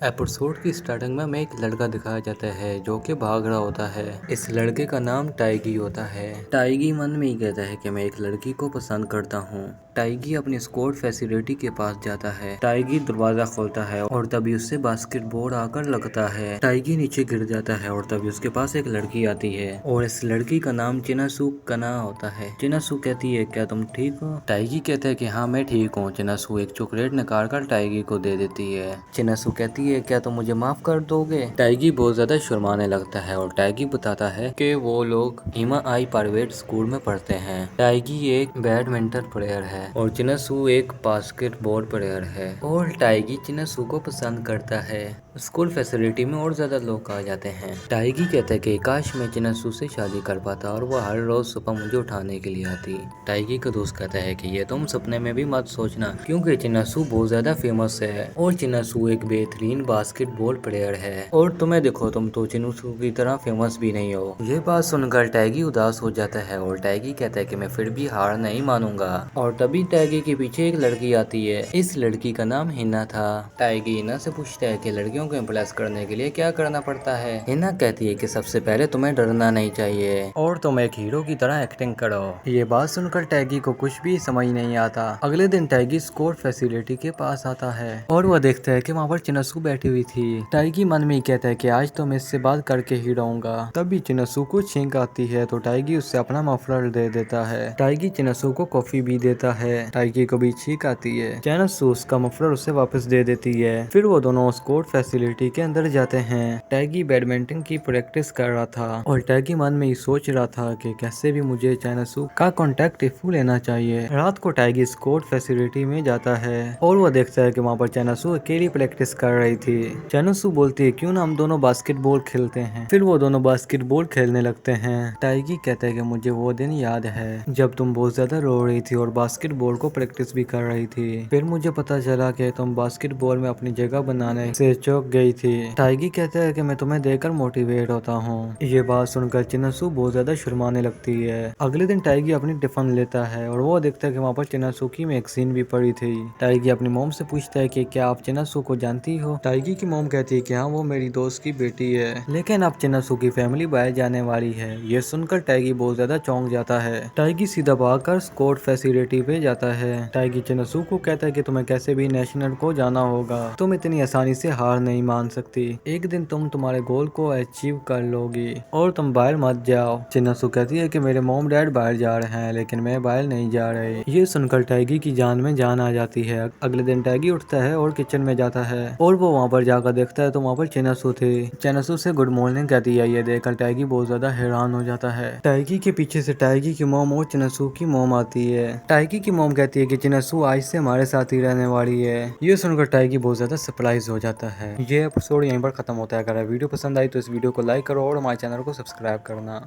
Episode की starting में हमें एक लड़का दिखाया जाता है जो कि भाग रहा होता है। इस लड़के का नाम टाइगी होता है। टाइगी मन में ही कहता है कि मैं एक लड़की को पसंद करता हूँ। टाइगी अपनी स्कोर फैसिलिटी के पास जाता है। टाइगी दरवाजा खोलता है और तभी उससे बास्केटबॉल आकर लगता है। टाइगी नीचे गिर जाता है और तभी उसके पास एक लड़की आती है और इस लड़की का नाम चिनासू कना होता है। चिनासू कहती है क्या तुम ठीक हो? टाइगी कहता है कि हाँ मैं ठीक हूँ। चिनासू एक चॉकलेट निकाल कर टाइगी को दे देती है। चिनासू कहती है क्या तुम मुझे माफ कर दोगे? टाइगी बहुत ज्यादा शर्माने लगता है और टाइगी बताता है कि वो लोग हिमा आई प्राइवेट स्कूल में पढ़ते हैं। टाइगी एक बैडमिंटन प्लेयर है और चिनासू एक बास्केटबॉल प्लेयर है और टाइगी चिनासू को पसंद करता है। स्कूल फैसिलिटी में और ज्यादा लोग आ जाते हैं। टाइगी कहता है कि काश मैं चिनासू से शादी कर पाता और वो हर रोज सुबह मुझे उठाने के लिए आती। टाइगी का दोस्त कहता है कि ये तुम सपने में भी मत सोचना क्योंकि चिनासू बहुत ज्यादा फेमस है और चिनासू एक बेहतरीन बास्केटबॉल प्लेयर है और तुम्हें देखो तुम तो चिनासू की तरह फेमस भी नहीं हो। ये बात सुनकर टाइगी उदास हो जाता है और टाइगी कहता है कि मैं फिर भी हार नहीं मानूंगा। और तभी टाइगी के पीछे एक लड़की आती है। इस लड़की का नाम हिना था। टाइगी हिना से पूछता है कि लड़कियों को इम्प्रेस करने के लिए क्या करना पड़ता है। हिना कहती है कि सबसे पहले तुम्हें डरना नहीं चाहिए और तुम एक हीरो की तरह एक्टिंग करो। ये बात सुनकर टाइगी को कुछ भी समझ नहीं आता। अगले दिन टाइगी स्कोर फैसिलिटी के पास आता है और वह देखता है कि वहाँ पर चिनासू बैठी हुई थी। टाइगी मन में ही कहता है कि आज तो मैं इससे बात करके ही रहूंगा। तभी चिनासू को छींक आती है तो टाइगी उससे अपना मफलर दे देता है। टाइगी चिनासू को कॉफी भी देता है। टाइगी को भी छींक आती है। चिनासू उसका मफलर उसे वापस दे देती है। फिर वो दोनों स्कोर फैसिलिटी के अंदर जाते हैं। टाइगी बैडमिंटन की प्रैक्टिस कर रहा था और टाइगी मन में ही सोच रहा था कि कैसे भी मुझे चिनासू का कॉन्टेक्ट इफू लेना चाहिए। रात को टाइगी स्कोर फैसिलिटी में जाता है और वो देखता है कि वहाँ पर चिनासू अकेली प्रैक्टिस कर रही थी। चिनासू बोलती है क्यों ना हम दोनों बास्केटबॉल खेलते हैं। फिर वो दोनों बास्केटबॉल खेलने लगते हैं। टाइगी कहता है कि मुझे वो दिन याद है जब तुम बहुत ज्यादा रो रही थी और बास्केटबॉल को प्रैक्टिस भी कर रही थी। फिर मुझे पता चला कि तुम बास्केटबॉल में अपनी जगह बनाने से चौंक गई थी। टाइगी कहता है कि मैं तुम्हें देखकर मोटिवेट होता हूँ। ये बात सुनकर चिनासू बहुत ज्यादा शर्माने लगती है। अगले दिन टाइगी अपनी टिफिन लेता है और वो देखता है कि वहाँ पर चिनासू की मैगजीन भी पड़ी थी। टाइगी अपनी मोम से पूछता है कि क्या आप चिनासू को जानती हो? टाइगी की मोम कहती है कि हाँ वो मेरी दोस्त की बेटी है लेकिन अब चिनासू की फैमिली बाहर जाने वाली है। ये सुनकर टाइगी बहुत ज्यादा चौंक जाता है। टाइगी सीधा भागकर स्कोर फैसिलिटी पे जाता है। टाइगी चिनासू को कहता है कि तुम्हें कैसे भी नेशनल को जाना होगा। तुम इतनी आसानी से हार नहीं मान सकती। एक दिन तुम तुम्हारे गोल को अचीव कर लोगी और तुम बाहर मत जाओ। चिनासू कहती है कि मेरे मोम डैड बाहर जा रहे हैं लेकिन मैं बाहर नहीं जा रही। ये सुनकर टाइगी की जान में जान आ जाती है। अगले दिन टाइगी उठता है और किचन में जाता है और वो वहाँ पर जाकर देखता है तो वहाँ पर चिनासू थी। चिनासू से गुड मॉर्निंग कहती है। ये देखकर टाइगी बहुत ज्यादा हैरान हो जाता है। टाइगी के पीछे से टाइगी की मोम और चिनासू की मोम आती है। टाइगी की मोम कहती है कि चिनासू आज से हमारे साथ ही रहने वाली है। ये सुनकर टाइगी बहुत ज्यादा सरप्राइज हो जाता है। ये एपिसोड यहीं पर खत्म होता है। अगर वीडियो पसंद आई तो इस वीडियो को लाइक करो और हमारे चैनल को सब्सक्राइब करना।